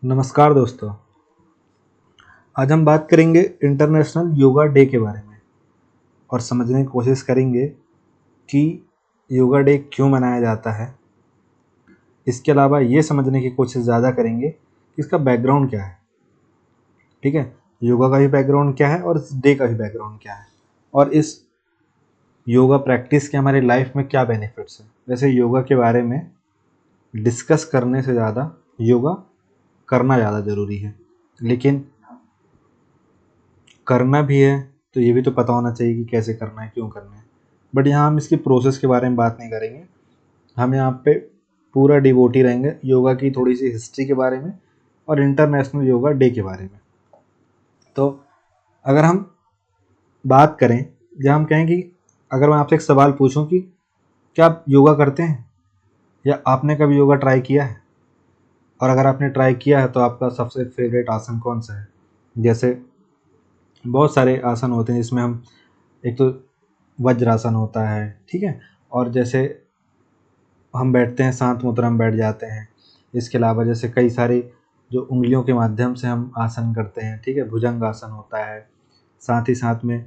नमस्कार दोस्तों। आज हम बात करेंगे इंटरनेशनल योगा डे के बारे में और समझने की कोशिश करेंगे कि योगा डे क्यों मनाया जाता है। इसके अलावा ये समझने की कोशिश ज़्यादा करेंगे कि इसका बैकग्राउंड क्या है। ठीक है, योगा का भी बैकग्राउंड क्या है और इस डे का भी बैकग्राउंड क्या है और इस योगा प्रैक्टिस के हमारे लाइफ में क्या बेनिफिट्स हैं। वैसे योगा के बारे में डिस्कस करने से ज़्यादा योगा करना ज़्यादा ज़रूरी है, लेकिन करना भी है तो ये भी तो पता होना चाहिए कि कैसे करना है, क्यों करना है। बट यहाँ हम इसकी प्रोसेस के बारे में बात नहीं करेंगे। हम यहाँ पे पूरा डिवोटी रहेंगे योगा की थोड़ी सी हिस्ट्री के बारे में और इंटरनेशनल योगा डे के बारे में। तो अगर हम बात करें, या हम कहें कि अगर मैं आपसे एक सवाल पूछूं कि क्या आप योगा करते हैं या आपने कभी योगा ट्राई किया है, और अगर आपने ट्राई किया है तो आपका सबसे फेवरेट आसन कौन सा है। जैसे बहुत सारे आसन होते हैं जिसमें हम, एक तो वज्रासन होता है, ठीक है, और जैसे हम बैठते हैं शांत मुद्रा में बैठ जाते हैं। इसके अलावा जैसे कई सारे जो उंगलियों के माध्यम से हम आसन करते हैं, ठीक है, भुजंग आसन होता है, साथ ही साथ में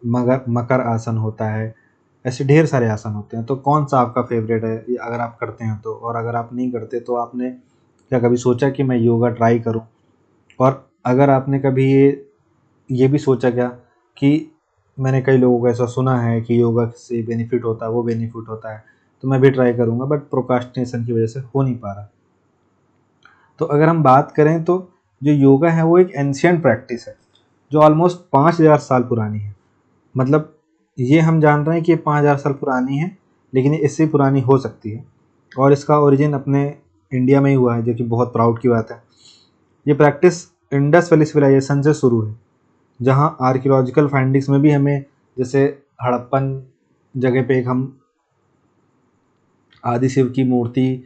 मकर आसन होता है। ऐसे ढेर सारे आसन होते हैं। तो कौन सा आपका फेवरेट है, ये अगर आप करते हैं तो, और अगर आप नहीं करते तो आपने क्या कभी सोचा कि मैं योगा ट्राई करूं। और अगर आपने कभी ये भी सोचा क्या कि मैंने कई लोगों को ऐसा सुना है कि योगा से बेनिफिट होता है, वो बेनिफिट होता है, तो मैं भी ट्राई करूँगा, बट प्रोक्रास्टिनेशन की वजह से हो नहीं पा रहा। तो अगर हम बात करें तो जो योगा है वो एक एंशियंट प्रैक्टिस है जो ऑलमोस्ट 5000 साल पुरानी है। मतलब ये हम जान रहे हैं कि ये 5000 साल पुरानी है, लेकिन ये इससे पुरानी हो सकती है। और इसका ओरिजिन अपने इंडिया में ही हुआ है, जो कि बहुत प्राउड की बात है। ये प्रैक्टिस इंडस वैली सिविलाइजेशन से शुरू है, जहाँ आर्कियोलॉजिकल फाइंडिंग्स में भी हमें, जैसे हड़प्पन जगह पे एक हम आदि शिव की मूर्ति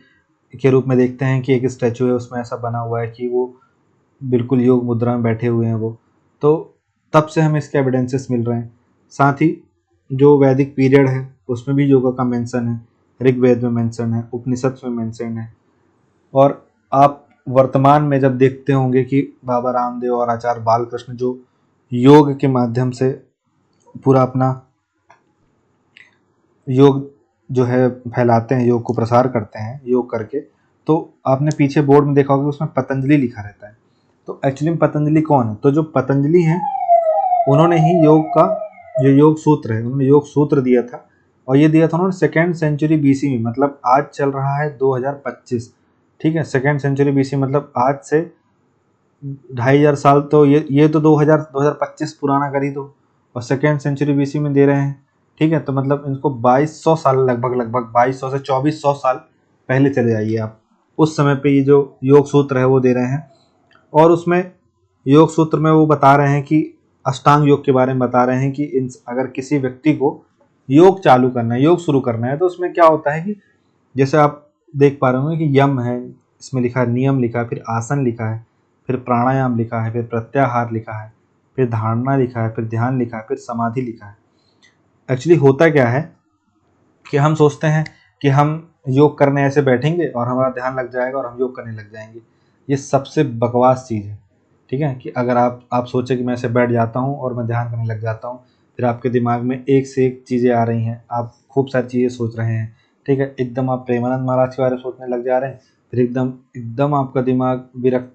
के रूप में देखते हैं कि एक स्टैचू है, उसमें ऐसा बना हुआ है कि वो बिल्कुल योग मुद्रा में बैठे हुए हैं वो। तो तब से हमें इसके एविडेंसेस मिल रहे हैं। साथ ही जो वैदिक पीरियड है उसमें भी योगा का मेंशन है, ऋग्वेद में मेंशन है, उपनिषद में मेंशन है। और आप वर्तमान में जब देखते होंगे कि बाबा रामदेव और आचार्य बालकृष्ण जो योग के माध्यम से पूरा अपना योग जो है फैलाते हैं, योग को प्रसार करते हैं योग करके, तो आपने पीछे बोर्ड में देखा होगा उसमें पतंजलि लिखा रहता है। तो एक्चुअली में पतंजलि कौन है? तो जो पतंजलि हैं उन्होंने ही योग का जो योग सूत्र है, उन्होंने योग सूत्र दिया था। और ये दिया था उन्होंने 2nd सेंचुरी बीसी में। मतलब आज चल रहा है 2025, ठीक है। 2nd सेंचुरी बीसी मतलब आज से 2500 साल। तो ये तो 2025 पुराना कर ही दो, और 2nd सेंचुरी बीसी में दे रहे हैं, ठीक है। तो मतलब इनको 2200 साल, लगभग 2200 से 2400 साल पहले चले जाइए आप। उस समय पे ये जो योग सूत्र है वो दे रहे हैं। और उसमें योग सूत्र में वो बता रहे हैं कि अष्टांग योग के बारे में बता रहे हैं कि अगर किसी व्यक्ति को योग चालू करना है, योग शुरू करना है, तो उसमें क्या होता है कि जैसे आप देख पा रहे होंगे कि यम है, इसमें लिखा है, नियम लिखा है, फिर आसन लिखा है, फिर प्राणायाम लिखा है, फिर प्रत्याहार लिखा है, फिर धारणा लिखा है, फिर ध्यान लिखा है, फिर समाधि लिखा है। एक्चुअली होता क्या है कि हम सोचते हैं कि हम योग करने ऐसे बैठेंगे और हमारा ध्यान लग जाएगा और हम योग करने लग जाएंगे। ये सबसे बकवास चीज़ है, ठीक है। कि अगर आप सोचें कि मैं ऐसे बैठ जाता हूँ और मैं ध्यान करने लग जाता हूँ, फिर आपके दिमाग में एक से एक चीज़ें आ रही हैं, आप खूब सारी चीज़ें सोच रहे हैं, ठीक है। एकदम आप प्रेमानंद महाराज के बारे में सोचने लग जा रहे हैं, फिर एकदम एकदम आपका दिमाग विरक्त,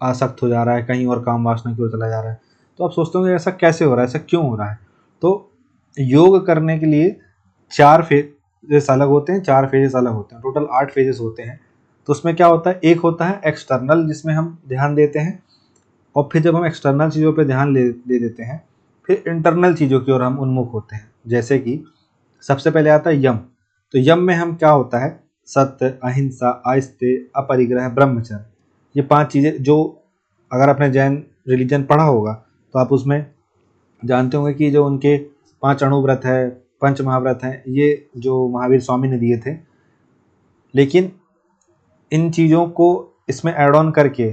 आसक्त हो जा रहा है, कहीं और काम वासना की ओर चला जा रहा है। तो आप सोचते होंगे ऐसा कैसे हो रहा है, ऐसा क्यों हो रहा है। तो योग करने के लिए 4 फेजेस अलग होते हैं, 4 फेजेस अलग होते हैं, टोटल 8 फेजेस होते हैं। तो उसमें क्या होता है, एक होता है एक्सटर्नल जिसमें हम ध्यान देते हैं, और फिर जब हम एक्सटर्नल चीज़ों पे ध्यान दे देते हैं, फिर इंटरनल चीज़ों की ओर हम उन्मुख होते हैं। जैसे कि सबसे पहले आता है यम। तो यम में हम क्या होता है, सत्य, अहिंसा, आस्ते, अपरिग्रह, ब्रह्मचर्य। ये 5 चीज़ें जो अगर आपने जैन रिलीजन पढ़ा होगा तो आप उसमें जानते होंगे कि जो उनके 5 अणुव्रत है, पंच महाव्रत हैं, ये जो महावीर स्वामी ने दिए थे। लेकिन इन चीज़ों को इसमें ऐड ऑन करके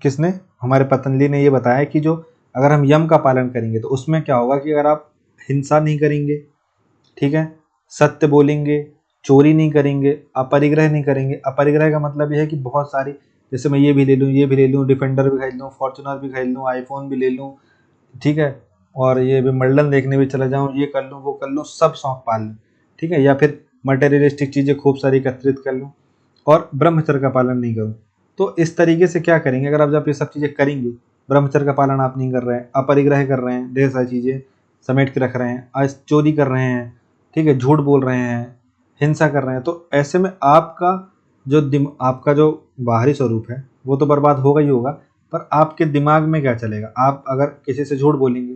किसने, हमारे पतंजलि ने ये बताया कि जो अगर हम यम का पालन करेंगे तो उसमें क्या होगा कि अगर आप हिंसा नहीं करेंगे, ठीक है, सत्य बोलेंगे, चोरी नहीं करेंगे, अपरिग्रह नहीं करेंगे। अपरिग्रह का मतलब यह है कि बहुत सारी जैसे मैं ये भी ले लूँ, ये भी ले लूँ, डिफेंडर भी खरीद लूँ, फॉर्च्यूनर भी खरीद लूँ, आईफोन भी ले लूँ, ठीक है, और ये विंबलडन देखने भी चला जाऊँ, ये कर लूँ, वो कर लूँ, सब शौक पाल लूँ, ठीक है, या फिर मटेरियलिस्टिक चीज़ें खूब सारी एकत्रित कर लूँ और ब्रह्मचर्य का पालन नहीं करूँ। तो इस तरीके से क्या करेंगे, अगर आप जब ये सब चीज़ें करेंगे, ब्रह्मचर्य का पालन आप नहीं कर रहे हैं, अपरिग्रह कर रहे हैं, ढेर सारी चीज़ें समेट के रख रहे हैं, आज चोरी कर रहे हैं, ठीक है, झूठ बोल रहे हैं, हिंसा कर रहे हैं, तो ऐसे में आपका आपका जो बाहरी स्वरूप है वो तो बर्बाद होगा ही होगा, पर आपके दिमाग में क्या चलेगा। आप अगर किसी से झूठ बोलेंगे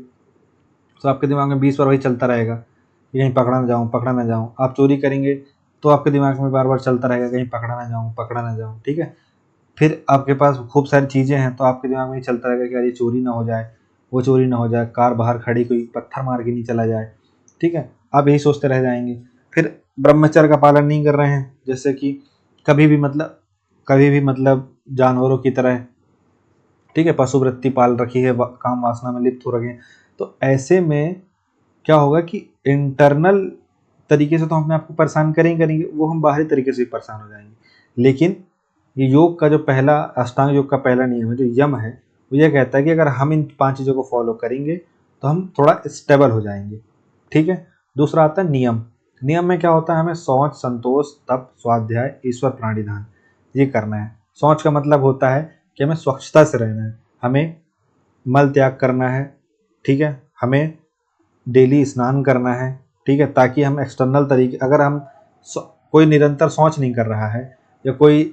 तो आपके दिमाग में 20 बार वही चलता रहेगा कि कहीं पकड़ा ना जाऊँ, पकड़ा ना जाऊँ। आप चोरी करेंगे तो आपके दिमाग में बार बार चलता रहेगा कहीं पकड़ा ना जाऊँ, पकड़ा ना जाऊँ, ठीक है। फिर आपके पास खूब सारी चीज़ें हैं तो आपके दिमाग में ये चलता रहेगा कि यार ये चोरी ना हो जाए, वो चोरी ना हो जाए, कार बाहर खड़ी कोई पत्थर मार के नहीं चला जाए, ठीक है। आप यही सोचते रह जाएंगे। फिर ब्रह्मचर्य का पालन नहीं कर रहे हैं, जैसे कि कभी भी मतलब जानवरों की तरह, ठीक है, पशुवृत्ति पाल रखी है, काम वासना में लिप्त हो रखे हैं, तो ऐसे में क्या होगा कि इंटरनल तरीके से तो हम अपने आप को परेशान करेंगे, वो हम बाहरी तरीके से भी परेशान हो जाएंगे। लेकिन ये योग का जो पहला अष्टांग योग का पहला नियम है, जो यम है, वो ये कहता है कि अगर हम इन 5 चीज़ों को फॉलो करेंगे तो हम थोड़ा स्टेबल हो जाएंगे, ठीक है। दूसरा आता है नियम। नियम में क्या होता है, हमें शौच, संतोष, तप, स्वाध्याय, ईश्वर प्राणिधान ये करना है। शौच का मतलब होता है कि हमें स्वच्छता से रहना है, हमें मल त्याग करना है, ठीक है, हमें डेली स्नान करना है, ठीक है, ताकि हम एक्सटर्नल तरीके, अगर हम कोई निरंतर शौच नहीं कर रहा है या कोई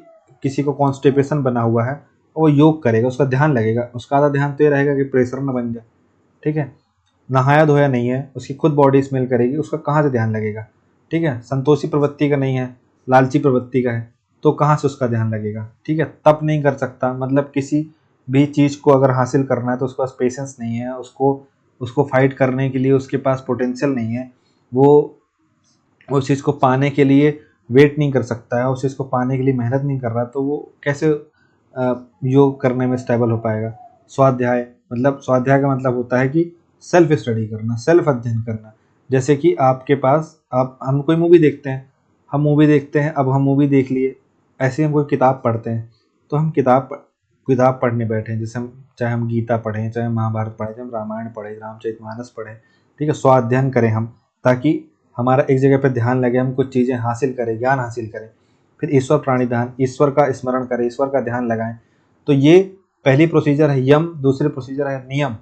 किसी को कॉन्स्टिपेशन बना हुआ है, वो योग करेगा, उसका ध्यान लगेगा, उसका आधा ध्यान तो ये रहेगा कि प्रेशर न बन जाए, ठीक है। नहाया धोया नहीं है, उसकी खुद बॉडी स्मेल करेगी, उसका कहाँ से ध्यान लगेगा, ठीक है। संतोषी प्रवृत्ति का नहीं है, लालची प्रवृत्ति का है, तो कहाँ से उसका ध्यान लगेगा, ठीक है। तप नहीं कर सकता, मतलब किसी भी चीज़ को अगर हासिल करना है तो उसके पास पेशेंस नहीं है, उसको फाइट करने के लिए उसके पास पोटेंशियल नहीं है, वो उस चीज़ को पाने के लिए वेट नहीं कर सकता है, उस चीज़ को पाने के लिए मेहनत नहीं कर रहा, तो वो कैसे योग करने में स्टेबल हो पाएगा। स्वाध्याय का मतलब होता है कि सेल्फ स्टडी करना, सेल्फ अध्ययन करना। जैसे कि आपके पास हम कोई मूवी देखते हैं, अब हम मूवी देख लिए, ऐसे हम कोई किताब पढ़ते हैं, तो हम किताब पढ़ने बैठे हैं, जैसे चाहे हम गीता पढ़ें, चाहे महाभारत पढ़ें, चाहे हम रामायण पढ़ें, रामचरितमानस पढ़ें, ठीक है, स्वाध्ययन करें हम, ताकि हमारा एक जगह पे ध्यान लगे, हम कुछ चीज़ें हासिल करें, ज्ञान हासिल करें। फिर ईश्वर प्राणिधान, ईश्वर का स्मरण करें, ईश्वर का ध्यान लगाएं। तो ये पहली प्रोसीजर है यम, दूसरी प्रोसीजर है नियम।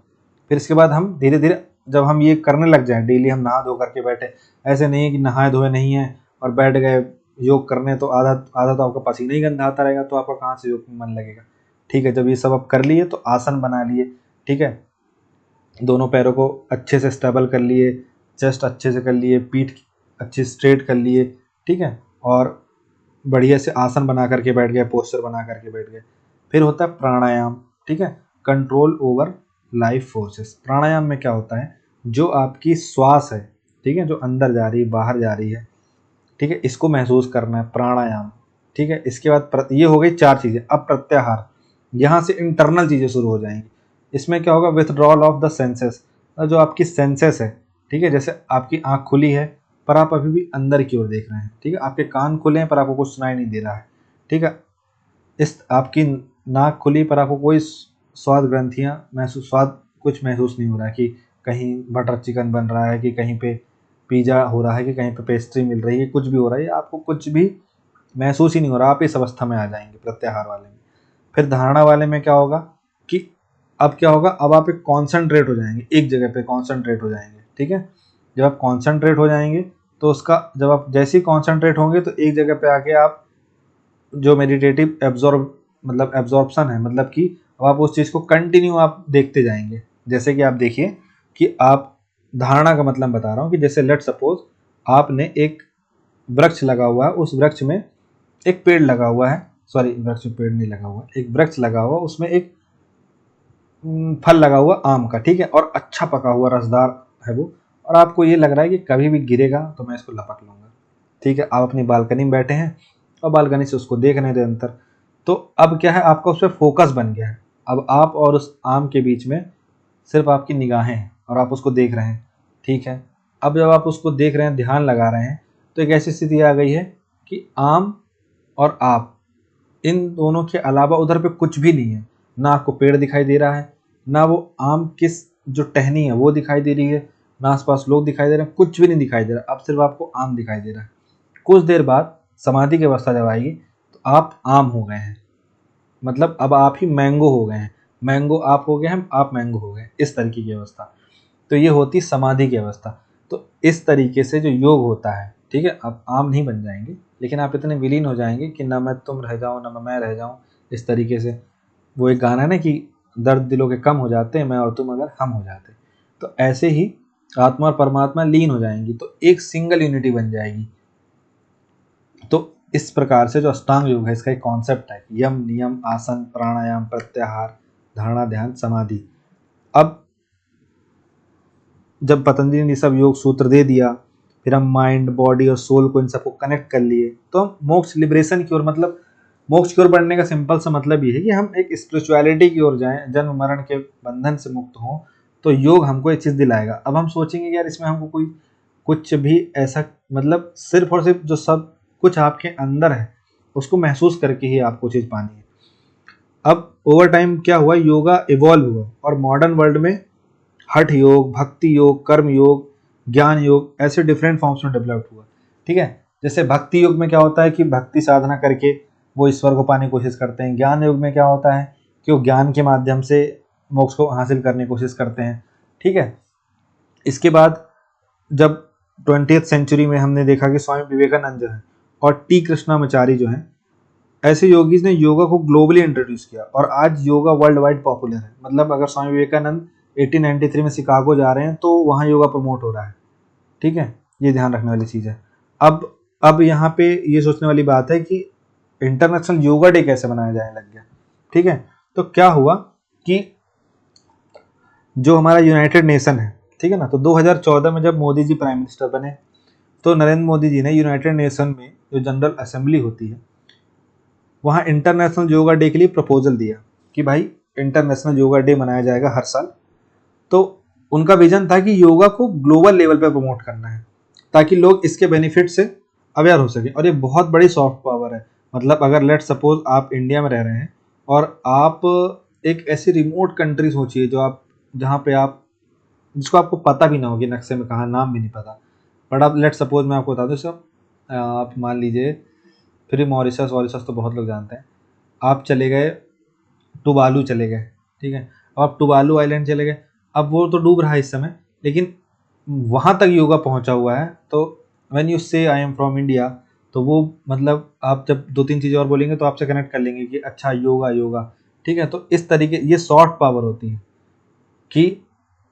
फिर इसके बाद हम धीरे धीरे जब हम ये करने लग जाएं, डेली हम नहा धो करके बैठे, ऐसे नहीं है कि नहाए धोए नहीं है और बैठ गए योग करने, तो आधा आधा तो आपका पसीना ही गंदा आता रहेगा, तो आपका कहाँ से योग में मन लगेगा, ठीक है। जब ये सब आप कर लिए तो आसन बना लिए, ठीक है, दोनों पैरों को अच्छे से स्टेबल कर लिए, चेस्ट अच्छे से कर लिए, पीठ अच्छे स्ट्रेट कर लिए, ठीक है, और बढ़िया से आसन बना करके बैठ गए, पोस्चर बना करके बैठ गए। फिर होता है प्राणायाम, ठीक है, कंट्रोल ओवर लाइफ फोर्सेस। प्राणायाम में क्या होता है, जो आपकी श्वास है, ठीक है, जो अंदर जा रही है बाहर जा रही है, ठीक है, इसको महसूस करना है प्राणायाम, ठीक है। इसके बाद ये हो गई 4 चीज़ें। अब प्रत्याहार, यहाँ से इंटरनल चीज़ें शुरू हो जाएंगी। इसमें क्या होगा, विथड्रॉल ऑफ द सेंसेस, जो आपकी सेंसेस है, ठीक है, जैसे आपकी आँख खुली है पर आप अभी भी अंदर की ओर देख रहे हैं, ठीक है, आपके कान खुले हैं पर आपको कुछ सुनाई नहीं दे रहा है, ठीक है, इस आपकी नाक खुली पर आपको कोई स्वाद ग्रंथियाँ स्वाद कुछ महसूस नहीं हो रहा है कि कहीं बटर चिकन बन रहा है, कि कहीं पे पिज़्ज़ा हो रहा है, कि कहीं पे पेस्ट्री मिल रही है, कुछ भी हो रहा है, आपको कुछ भी महसूस ही नहीं हो रहा। आप इस अवस्था में आ जाएंगे प्रत्याहार वाले में। फिर धारणा वाले में क्या होगा कि अब क्या होगा, अब आप एक कॉन्सेंट्रेट हो जाएंगे, एक जगह पे कॉन्सेंट्रेट हो जाएंगे, ठीक है। जब आप कॉन्सेंट्रेट हो जाएंगे तो उसका जब आप जैसे ही कॉन्सेंट्रेट होंगे तो एक जगह पे आके आप जो मेडिटेटिव एब्जॉर्प्शन है, मतलब कि अब आप उस चीज़ को कंटिन्यू आप देखते जाएंगे। जैसे कि आप देखिए कि आप धारणा का मतलब बता रहा हूँ कि जैसे लेट सपोज आपने एक वृक्ष लगा हुआ है, उस वृक्ष में एक पेड़ लगा हुआ है, सॉरी वृक्ष में पेड़ नहीं लगा हुआ, एक वृक्ष लगा हुआ, उसमें एक फल लगा हुआ आम का, ठीक है, और अच्छा पका हुआ रसदार है वो, और आपको ये लग रहा है कि कभी भी गिरेगा तो मैं इसको लपक लूँगा, ठीक है। आप अपनी बालकनी में बैठे हैं और बालकनी से उसको देख रहे हैं निरंतर, तो अब क्या है, आपका उस पर फोकस बन गया है। अब आप और उस आम के बीच में सिर्फ आपकी निगाहें हैं और आप उसको देख रहे हैं, ठीक है। अब जब आप उसको देख रहे हैं, ध्यान लगा रहे हैं, तो एक ऐसी स्थिति आ गई है कि आम और आप इन दोनों के अलावा उधर पे कुछ भी नहीं है, ना आपको पेड़ दिखाई दे रहा है, ना वो आम किस जो टहनी है वो दिखाई दे रही है, ना आसपास लोग दिखाई दे रहे हैं, कुछ भी नहीं दिखाई दे रहा, अब सिर्फ आपको आम दिखाई दे रहा है। कुछ देर बाद समाधि की अवस्था जब आएगी तो आप आम हो गए हैं, मतलब अब आप ही मैंगो हो गए हैं, मैंगो आप हो गए हैं, आप मैंगो हो गए, इस तरीके की अवस्था। तो ये होती समाधि की अवस्था। तो इस तरीके से जो योग होता है, ठीक है, आप आम नहीं बन जाएंगे, लेकिन आप इतने विलीन हो जाएंगे कि ना मैं तुम रह जाऊं ना मैं रह जाऊं, इस तरीके से। वो एक गाना है ना कि दर्द दिलों के कम हो जाते हैं, मैं और तुम अगर हम हो जाते। तो ऐसे ही आत्मा और परमात्मा लीन हो जाएंगी, तो एक सिंगल यूनिटी बन जाएगी। तो इस प्रकार से जो अष्टांग योग है, इसका एक कॉन्सेप्ट है, यम नियम आसन प्राणायाम प्रत्याहार धारणा ध्यान समाधि। अब जब पतंजलि ने सब योग सूत्र दे दिया, फिर हम माइंड बॉडी और सोल को इन सबको कनेक्ट कर लिए, तो हम मोक्ष लिबरेशन की ओर, मतलब मोक्ष की ओर बढ़ने का सिंपल सा मतलब ये है कि हम एक स्पिरिचुअलिटी की ओर जाएं, जन्म मरण के बंधन से मुक्त हों। तो योग हमको एक चीज़ दिलाएगा। अब हम सोचेंगे कि यार इसमें हमको कोई कुछ भी ऐसा, मतलब सिर्फ और सिर्फ जो सब कुछ आपके अंदर है उसको महसूस करके ही आपको चीज़ पानी है। अब ओवर टाइम क्या हुआ, योगा इवॉल्व हुआ और मॉडर्न वर्ल्ड में हठ योग, भक्ति योग, कर्म योग, ज्ञान योग, ऐसे डिफरेंट फॉर्म्स में डेवलप हुआ। ठीक है, जैसे भक्ति योग में क्या होता है कि भक्ति साधना करके वो ईश्वर को पाने की कोशिश करते हैं। ज्ञान योग में क्या होता है कि वो ज्ञान के माध्यम से मोक्ष को हासिल करने की कोशिश करते हैं। ठीक है, इसके बाद जब 20th सेंचुरी में हमने देखा कि स्वामी विवेकानंद जो है और टी कृष्णामाचारी जो है, ऐसे योगीज ने योगा को ग्लोबली इंट्रोड्यूस किया और आज योगा वर्ल्ड वाइड पॉपुलर है। मतलब अगर स्वामी विवेकानंद 1893 में शिकागो जा रहे हैं तो वहाँ योगा प्रमोट हो रहा है। ठीक है, ये ध्यान रखने वाली चीज़ है। अब यहाँ पे ये सोचने वाली बात है कि इंटरनेशनल योगा डे कैसे मनाया जाने लग गया। ठीक है, तो क्या हुआ कि जो हमारा यूनाइटेड नेशन है, ठीक है ना, तो 2014 में जब मोदी जी प्राइम मिनिस्टर बने तो नरेंद्र मोदी जी ने यूनाइटेड नेशन में जो जनरल असेंबली होती है वहाँ इंटरनेशनल योगा डे के लिए प्रपोजल दिया कि भाई इंटरनेशनल योगा डे मनाया जाएगा हर साल। तो उनका विजन था कि योगा को ग्लोबल लेवल पर प्रमोट करना है ताकि लोग इसके बेनिफिट से अवेयर हो सके। और ये बहुत बड़ी सॉफ्ट पावर है। मतलब अगर लेट सपोज आप इंडिया में रह रहे हैं और आप एक ऐसी रिमोट कंट्री सोचिए जो आप जहाँ पे आप जिसको आपको पता भी ना होगी नक्शे में कहाँ, नाम भी नहीं पता, बट आप लेट सपोज मैं आपको बता दूँ सब, आप मान लीजिए फिर मॉरिशस वॉरिशस तो बहुत लोग जानते हैं, आप चले गए टुवालू चले गए। ठीक है, अब आप टुवालू आइलैंड चले गए, अब वो तो डूब रहा है इस समय, लेकिन वहाँ तक योगा पहुँचा हुआ है। तो व्हेन यू से आई एम फ्रॉम इंडिया, तो वो मतलब आप जब दो तीन चीज़ें और बोलेंगे तो आपसे कनेक्ट कर लेंगे कि अच्छा योगा योगा। ठीक है, तो इस तरीके ये सॉफ्ट पावर होती है कि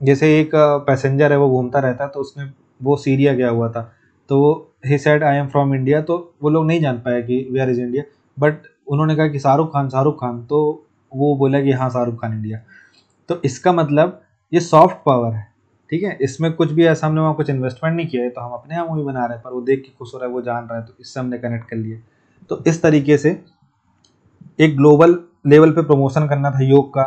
जैसे एक पैसेंजर है वो घूमता रहता है, तो उसने वो सीरिया गया हुआ था, तो he said I am from India, तो वो लोग नहीं जान पाए कि वेयर इज़ इंडिया, बट उन्होंने कहा कि शाहरुख खान, तो वो बोला कि हाँ शाहरुख खान इंडिया। तो इसका मतलब ये सॉफ्ट पावर है। ठीक है, इसमें कुछ भी ऐसा हमने वहाँ कुछ इन्वेस्टमेंट नहीं किया है, तो हम अपने यहाँ मूवी बना रहे हैं, पर वो देख के खुश हो रहा है, वो जान रहा है, तो इससे हमने कनेक्ट कर लिया। तो इस तरीके से एक ग्लोबल लेवल पे प्रमोशन करना था योग का,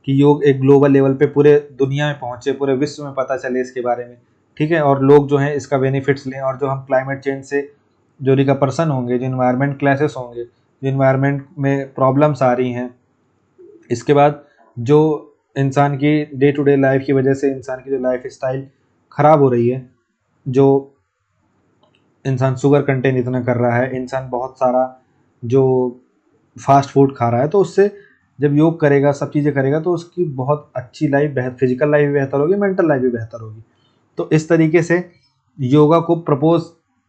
कि योग एक ग्लोबल लेवल पे पूरे दुनिया में पहुंचे, पूरे विश्व में पता चले इसके बारे में। ठीक है, और लोग जो हैं इसका बेनिफिट्स लें, और जो हम क्लाइमेट चेंज से जो रिकपर्सन होंगे, जो इन्वायरमेंट क्लैशेस होंगे, जो इन्वायरमेंट में प्रॉब्लम्स आ रही हैं, इसके बाद जो इंसान की डे टू डे लाइफ की वजह से इंसान की जो लाइफ स्टाइल ख़राब हो रही है, जो इंसान शुगर कंटेंट इतना कर रहा है, इंसान बहुत सारा जो फास्ट फूड खा रहा है, तो उससे जब योग करेगा, सब चीज़ें करेगा, तो उसकी बहुत अच्छी लाइफ, फिजिकल लाइफ भी बेहतर होगी, मेंटल लाइफ भी बेहतर होगी। तो इस तरीके से योगा को प्रपोज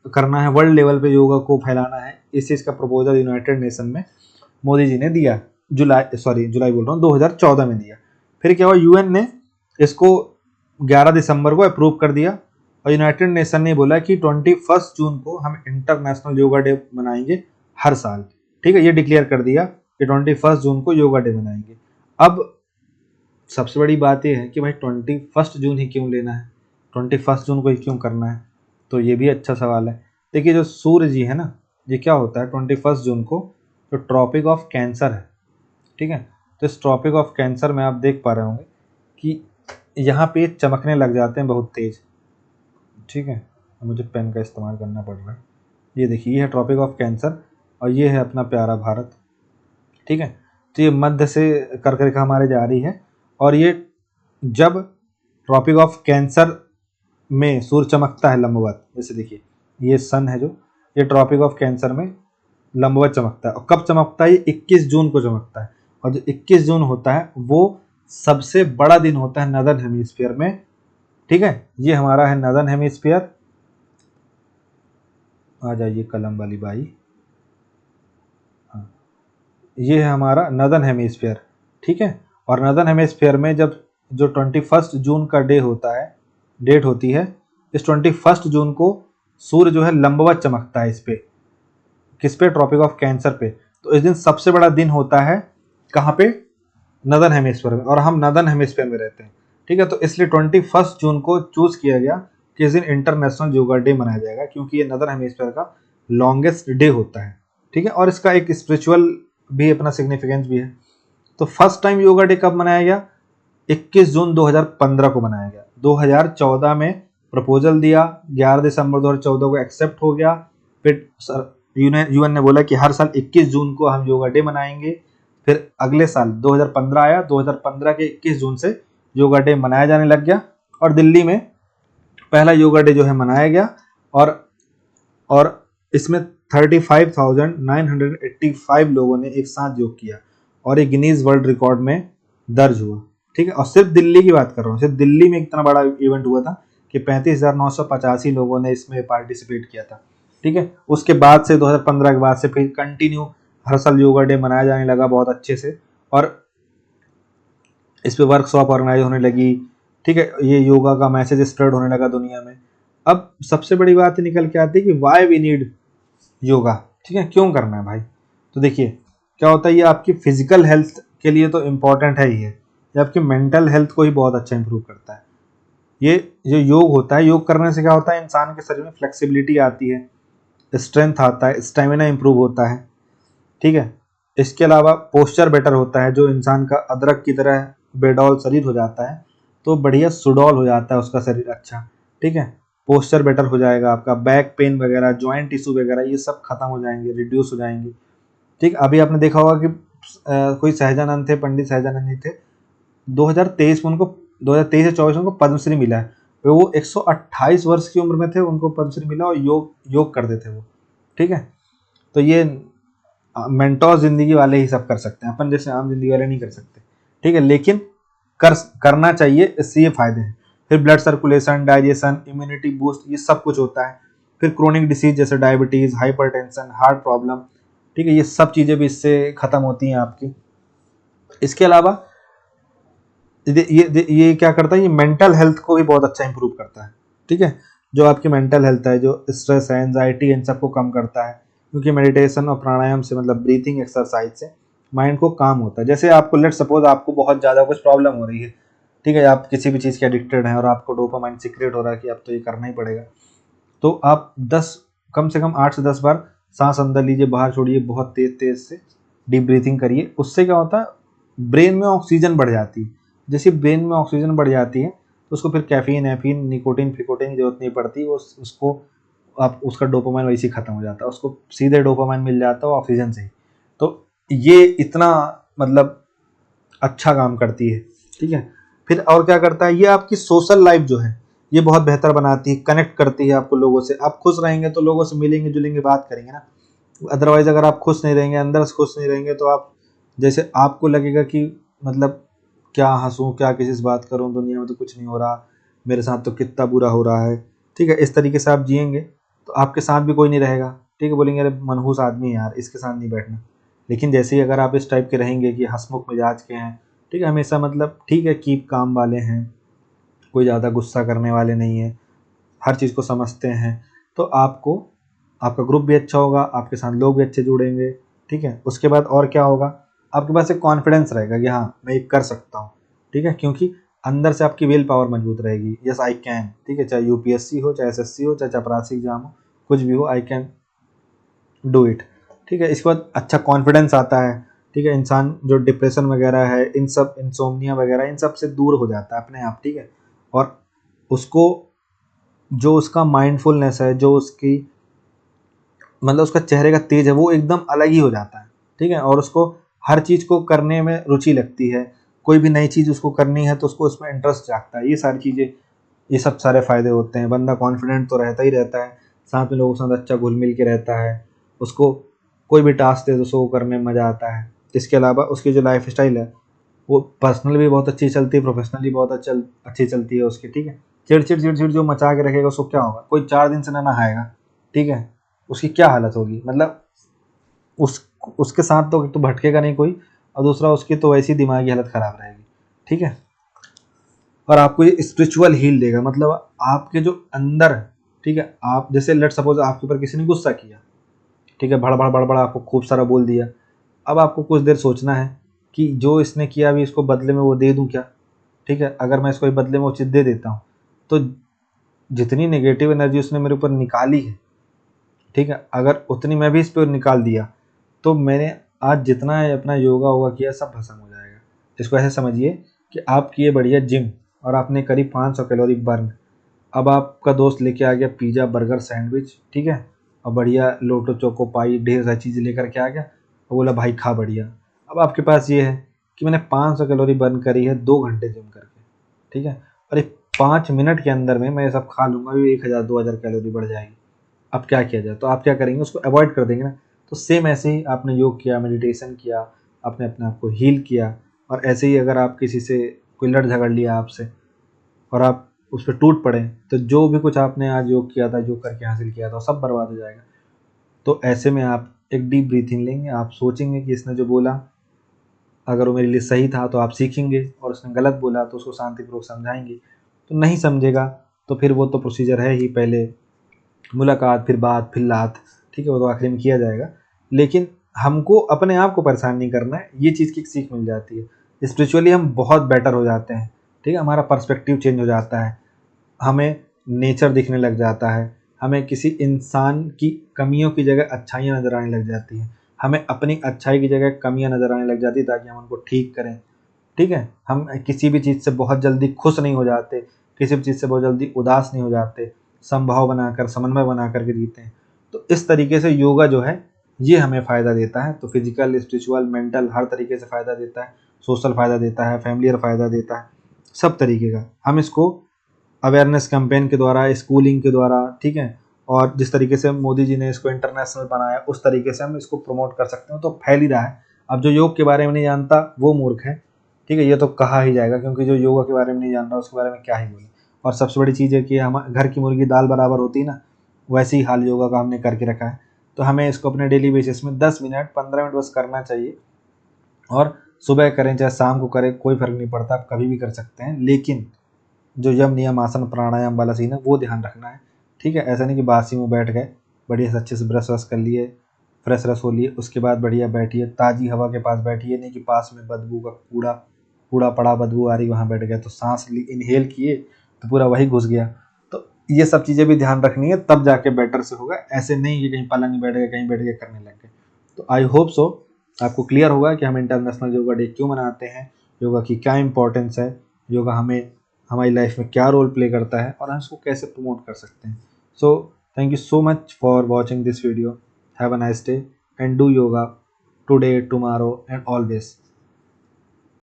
करना है, वर्ल्ड लेवल पे योगा को फैलाना है, इस चीज़ का प्रपोजल यूनाइटेड नेशन में मोदी जी ने दिया। जुलाई बोल रहा हूँ, 2014 में दिया। फिर क्या हुआ, यूएन ने इसको 11 दिसंबर को अप्रूव कर दिया, और यूनाइटेड नेशन ने बोला कि 21 जून को हम इंटरनेशनल योगा डे मनाएंगे हर साल। ठीक है, ये डिक्लेयर कर दिया कि 21 जून को योगा डे मनाएंगे। अब सबसे बड़ी बात यह है कि भाई 21 जून ही क्यों लेना है, 21 जून को ही क्यों करना है, तो ये भी अच्छा सवाल है। देखिए जो सूर्य जी है ना, ये क्या होता है 21 जून को, तो ट्रॉपिक ऑफ कैंसर है। ठीक है, तो इस ट्रॉपिक ऑफ कैंसर में आप देख पा रहे होंगे कि यहाँ पे चमकने लग जाते हैं बहुत तेज। ठीक है, मुझे पेन का इस्तेमाल करना पड़ रहा है। ये देखिए, ये है ट्रॉपिक ऑफ कैंसर और ये है अपना प्यारा भारत। ठीक है। तो ये मध्य से कर करके हमारे जा रही है, और ये जब ट्रॉपिक ऑफ कैंसर में सूर्य चमकता है लंबवत, जैसे देखिए ये सन है जो, ये ट्रॉपिक ऑफ कैंसर में लंबवत चमकता है। और कब चमकता है? 21 जून को चमकता है। और जो 21 जून होता है वो सबसे बड़ा दिन होता है नदर्न हेमिस्फीयर में, ठीक है। ये हमारा है नदर्न हेमिस्फीयर। आ जाइए कलम वाली बाई, हाँ, ये है हमारा नदर्न हेमिस्फीयर, ठीक है। और नदर्न हेमिस्फीयर में जब जो 21 जून का डे होता है, डेट होती है, इस 21 जून को सूर्य जो है लंबवत चमकता है इस पे, किस पे? ट्रॉपिक ऑफ कैंसर पे। तो इस दिन सबसे बड़ा दिन होता है कहाँ पे? नदर्न हेमिस्फीयर में, और हम नदर्न हेमिस्फीयर में रहते हैं, ठीक है। तो इसलिए 21 जून को चूज किया गया कि इस दिन इंटरनेशनल योगा डे मनाया जाएगा, क्योंकि ये नदर्न हेमिस्फीयर का लॉन्गेस्ट डे होता है, ठीक है। और इसका एक स्पिरिचुअल भी अपना सिग्निफिकेंस भी है। तो फर्स्ट टाइम योगा डे कब मनाया गया? 21 जून 2015 को मनाया गया। 2014 में प्रपोजल दिया, 11 दिसंबर 2014 को एक्सेप्ट हो गया। फिर यूएन ने बोला कि हर साल 21 जून को हम योगा डे मनाएंगे। फिर अगले साल 2015 आया, 2015 के 21 जून से योगा डे मनाया जाने लग गया, और दिल्ली में पहला योगा डे जो है मनाया गया। और इसमें 35,985 लोगों ने एक साथ योग किया, और ये गिनीज वर्ल्ड रिकॉर्ड में दर्ज हुआ, ठीक है। और सिर्फ दिल्ली की बात कर रहा हूँ, सिर्फ दिल्ली में इतना बड़ा इवेंट हुआ था कि 35,985 लोगों ने इसमें पार्टिसिपेट किया था, ठीक है। उसके बाद से 2015 के बाद से फिर कंटिन्यू हर साल योगा डे मनाया जाने लगा बहुत अच्छे से, और इस पे वर्कशॉप ऑर्गेनाइज होने लगी, ठीक है। ये योगा का मैसेज स्प्रेड होने लगा दुनिया में। अब सबसे बड़ी बात निकल के आती है कि वाई वी नीड योगा, ठीक है, क्यों करना है भाई? तो देखिए क्या होता है, ये आपकी फिजिकल हेल्थ के लिए तो इम्पोर्टेंट है ही है, ये आपकी मेंटल हेल्थ को ही बहुत अच्छा इंप्रूव करता है। ये जो योग होता है, योग करने से क्या होता है, इंसान के शरीर में फ्लेक्सिबिलिटी आती है, स्ट्रेंथ आता है, स्टेमिना इंप्रूव होता है, ठीक है। इसके अलावा पोस्चर बेटर होता है, जो इंसान का अदरक की तरह बेडौल शरीर हो जाता है तो बढ़िया सुडौल हो जाता है उसका शरीर, अच्छा, ठीक है। पोस्चर बेटर हो जाएगा, आपका बैक पेन वगैरह, जॉइंट टिश्यू वगैरह ये सब खत्म हो जाएंगे, रिड्यूस हो जाएंगे, ठीक। अभी आपने देखा होगा कि कोई सहजानंद थे, पंडित सहजानंद जी थे, 2023 में उनको 2023 से 24 में उनको पद्मश्री मिला है। वो 128 वर्ष की उम्र में थे, उनको पद्मश्री मिला, और योग करते थे वो, ठीक है। तो ये मेंटोर जिंदगी वाले ही सब कर सकते हैं, अपन जैसे आम जिंदगी वाले नहीं कर सकते, ठीक है। लेकिन करना चाहिए, इससे ये फायदे हैं। फिर blood circulation, digestion, immunity boost, ये सब कुछ होता है। फिर क्रोनिक डिसीज जैसे डायबिटीज, हाइपरटेंशन, हार्ट प्रॉब्लम, ठीक है, ये सब चीजें भी इससे खत्म होती हैं आपकी। इसके अलावा ये क्या करता है, ये मेंटल हेल्थ को भी बहुत अच्छा इंप्रूव करता है, ठीक है। जो आपकी मेंटल हेल्थ है, जो स्ट्रेस है, एंजाइटी, इन सबको कम करता है, क्योंकि मेडिटेशन और प्राणायाम से, मतलब ब्रीथिंग एक्सरसाइज से माइंड को काम होता है। जैसे आपको लेट सपोज आपको बहुत ज़्यादा कुछ प्रॉब्लम हो रही है, ठीक है, आप किसी भी चीज़ के एडिक्टेड हैं और आपको डोपामाइन सीक्रेट हो रहा है कि अब तो ये करना ही पड़ेगा, तो आप 10 कम से कम 8 से 10 बार सांस अंदर लीजिए, बाहर छोड़िए, बहुत तेज तेज से डीप ब्रीथिंग करिए। उससे क्या होता है, ब्रेन में ऑक्सीजन बढ़ जाती है। जैसे ब्रेन में ऑक्सीजन बढ़ जाती है तो उसको फिर कैफीन, एफीन, निकोटीन, फिकोटीन की जरूरत नहीं पड़ती, वो उसको आप उसका डोपामाइन वैसे ही खत्म हो जाता है, उसको सीधे डोपामाइन मिल जाता है ऑक्सीजन से ही। तो ये इतना मतलब अच्छा काम करती है, ठीक है। फिर और क्या करता है, ये आपकी सोशल लाइफ जो है ये बहुत बेहतर बनाती है, कनेक्ट करती है आपको लोगों से। आप खुश रहेंगे तो लोगों से मिलेंगे जुलेंगे, बात करेंगे ना। अदरवाइज अगर आप खुश नहीं रहेंगे, अंदर से खुश नहीं रहेंगे, तो आप जैसे आपको लगेगा कि मतलब क्या हंसूं, क्या किसी से बात करूं, दुनिया में तो कुछ नहीं हो रहा, मेरे साथ तो कितना बुरा हो रहा है, ठीक है। इस तरीके से आप जिएंगे तो आपके साथ भी कोई नहीं रहेगा, ठीक है। बोलेंगे अरे मनहूस आदमी है यार, इसके साथ नहीं बैठना। लेकिन जैसे ही अगर आप इस टाइप के रहेंगे कि हंसमुख मिजाज के हैं, ठीक है, हमेशा मतलब ठीक है कीप काम वाले हैं, कोई ज़्यादा गुस्सा करने वाले नहीं है, हर चीज़ को समझते हैं, तो आपको आपका ग्रुप भी अच्छा होगा, आपके साथ लोग भी अच्छे जुड़ेंगे, ठीक है। उसके बाद और क्या होगा, आपके पास एक कॉन्फिडेंस रहेगा कि हाँ मैं ये कर सकता हूँ, ठीक है, क्योंकि अंदर से आपकी विल पावर मजबूत रहेगी, यस आई कैन, ठीक है। चाहे यूपीएससी हो, चाहे एसएससी हो, चाहे चपरासी एग्जाम हो, कुछ भी हो, आई कैन डू इट, ठीक है। इसके बाद अच्छा कॉन्फिडेंस आता है, ठीक है। इंसान जो डिप्रेशन वगैरह है, इन सब इंसोम्निया वगैरह, इन सब से दूर हो जाता है अपने आप, ठीक है। और उसको जो उसका माइंडफुलनेस है, जो उसकी मतलब उसका चेहरे का तेज है, वो एकदम अलग ही हो जाता है, ठीक है। और उसको हर चीज़ को करने में रुचि लगती है, कोई भी नई चीज़ उसको करनी है तो उसको उसमें इंटरेस्ट जागता है। ये सारी चीज़ें, ये सब सारे फ़ायदे होते हैं। बंदा कॉन्फिडेंट तो रहता ही रहता है, साथ में लोगों के साथ अच्छा घुल मिल के रहता है, उसको कोई भी टास्क दे तो उसको करने में मज़ा आता है। इसके अलावा उसकी जो लाइफ स्टाइल है वो पर्सनल भी बहुत अच्छी चलती है, प्रोफेशनली बहुत अच्छी चलती है उसकी, ठीक है। चिड़ जो मचा के रखेगा उसको क्या होगा, कोई 4 दिन से ना नहाएगा, ठीक है, उसकी क्या हालत होगी, मतलब उस उसके साथ तो भटकेगा नहीं कोई, और दूसरा उसकी तो वैसी दिमागी हालत ख़राब रहेगी, ठीक है। और आपको ये स्पिरिचुअल हील देगा, मतलब आपके जो अंदर, ठीक है, आप जैसे लेट सपोज आपके ऊपर किसी ने गुस्सा किया, ठीक है, भड़ आपको खूब सारा बोल दिया। अब आपको कुछ देर सोचना है कि जो इसने किया अभी इसको बदले में वो दे दूं क्या, ठीक है। अगर मैं इसको बदले में वो चीज़ दे देता हूँ तो जितनी नेगेटिव एनर्जी उसने मेरे ऊपर निकाली है, ठीक है, अगर उतनी मैं भी इस पर निकाल दिया तो मैंने आज जितना है अपना योगा वोगा किया सब भस्म हो जाएगा। इसको ऐसे समझिए कि आप किए बढ़िया जिम और आपने करीब 500 कैलोरी बर्न। अब आपका दोस्त लेके आ गया पिज़्ज़ा बर्गर सैंडविच, ठीक है, और बढ़िया लोटो चोको पाई ढेर सारी चीज़ें लेकर के आ गया और बोला भाई खा बढ़िया। अब आपके पास ये है कि मैंने 500 कैलोरी बर्न करी है 2 घंटे जिम करके, ठीक है, और 5 मिनट के अंदर में मैं ये सब खा लूँगा, भी 1000-2000 कैलोरी बढ़ जाएगी। अब क्या किया जाए, तो आप क्या करेंगे, उसको अवॉइड कर देंगे ना। तो सेम ऐसे ही आपने योग किया, मेडिटेशन किया, आपने अपने आप को हील किया, और ऐसे ही अगर आप किसी से कोई लड़ झगड़ लिया आपसे और आप उस पर टूट पड़े, तो जो भी कुछ आपने आज योग किया था, योग करके हासिल किया था, सब बर्बाद हो जाएगा। तो ऐसे में आप एक डीप ब्रीथिंग लेंगे, आप सोचेंगे कि इसने जो बोला अगर वो मेरे लिए सही था तो आप सीखेंगे, और उसने गलत बोला तो उसको शांतिपूर्वक समझाएंगे। तो नहीं समझेगा तो फिर वो तो प्रोसीजर है ही, पहले मुलाकात, फिर बात, फिर लात, ठीक है, वो तो आखिरी में किया जाएगा। लेकिन हमको अपने आप को परेशान नहीं करना है, ये चीज़ की सीख मिल जाती है। स्पिरिचुअली हम बहुत बेटर हो जाते हैं, ठीक है, हमारा पर्सपेक्टिव चेंज हो जाता है, हमें नेचर दिखने लग जाता है, हमें किसी इंसान की कमियों की जगह अच्छाइयाँ नज़र आने लग जाती हैं, हमें अपनी अच्छाई की जगह कमियाँ नज़र आने लग जाती है ताकि हम उनको ठीक करें, ठीक है। हम किसी भी चीज़ से बहुत जल्दी खुश नहीं हो जाते, किसी भी चीज़ से बहुत जल्दी उदास नहीं हो जाते, समभाव बनाकर, समन्वय बना कर के जीते हैं। तो इस तरीके से योगा जो है ये हमें फ़ायदा देता है। तो फिजिकल, स्पिरिचुअल, मेंटल हर तरीके से फ़ायदा देता है, सोशल फ़ायदा देता है, फैमिलियर फ़ायदा देता है, सब तरीके का। हम इसको अवेयरनेस कैंपेन के द्वारा, स्कूलिंग के द्वारा, ठीक है, और जिस तरीके से मोदी जी ने इसको इंटरनेशनल बनाया उस तरीके से हम इसको प्रमोट कर सकते हैं, तो फैल ही रहा है। अब जो योग के बारे में नहीं जानता वो मूर्ख है, ठीक है, ये तो कहा ही जाएगा, क्योंकि जो योगा के बारे में नहीं जान रहा उसके बारे में क्या ही बोले। और सबसे बड़ी चीज़ है कि हम घर की मुर्गी दाल बराबर होती है ना, वैसे ही हाल योगा का हमने करके रखा है। तो हमें इसको अपने डेली बेसिस में 10 मिनट 15 मिनट बस करना चाहिए, और सुबह करें चाहे शाम को करें कोई फ़र्क नहीं पड़ता, आप कभी भी कर सकते हैं। लेकिन जो यम नियम आसन प्राणायाम वाला सीन है वो ध्यान रखना है, ठीक है। ऐसा नहीं कि बासी मुँह बैठ गए, बढ़िया से अच्छे से ब्रश व्रश कर लिए, फ्रेश व्रेश हो लिए, उसके बाद बढ़िया बैठिए, ताज़ी हवा के पास बैठिए, नहीं कि पास में बदबू का कूड़ा कूड़ा पड़ा बदबू आ रही वहाँ बैठ गए, तो सांस ली, इनहेल किए तो पूरा वही घुस गया। तो ये सब चीज़ें भी ध्यान रखनी है, तब जाके बेटर से होगा। ऐसे नहीं कि कहीं पलंग में बैठ गए, कहीं बैठ के करने लग गए। तो आई होप सो आपको क्लियर होगा कि हम इंटरनेशनल योगा डे क्यों मनाते हैं, योगा की क्या इंपॉर्टेंस है, योगा हमें हमारी लाइफ में क्या रोल प्ले करता है, और हम इसको कैसे प्रमोट कर सकते हैं। So thank you so much for watching this video. Have a nice day and do yoga today, tomorrow and always.